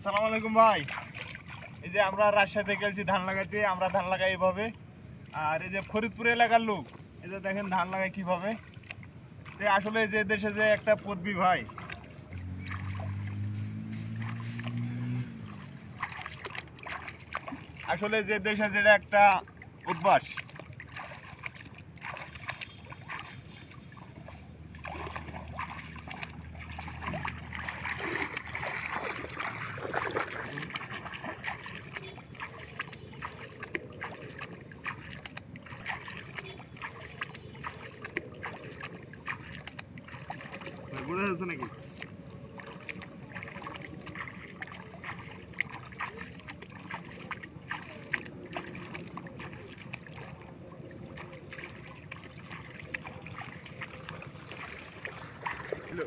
আসসালামু আলাইকুম ভাই। এই যে আমরা রাজশাহীতে গেছি ধান লাগাইতে, আমরা ধান লাগাই এইভাবে। আর এই যে ফরিদপুর এলাকার লোক, এই যে দেখেন ধান লাগায় কিভাবে। আসলে যে দেশে যে একটা পদবি ভাই, আসলে যে দেশে যেটা একটা অভ্যাস। বুঝা যাচ্ছে নাকি? হ্যালো।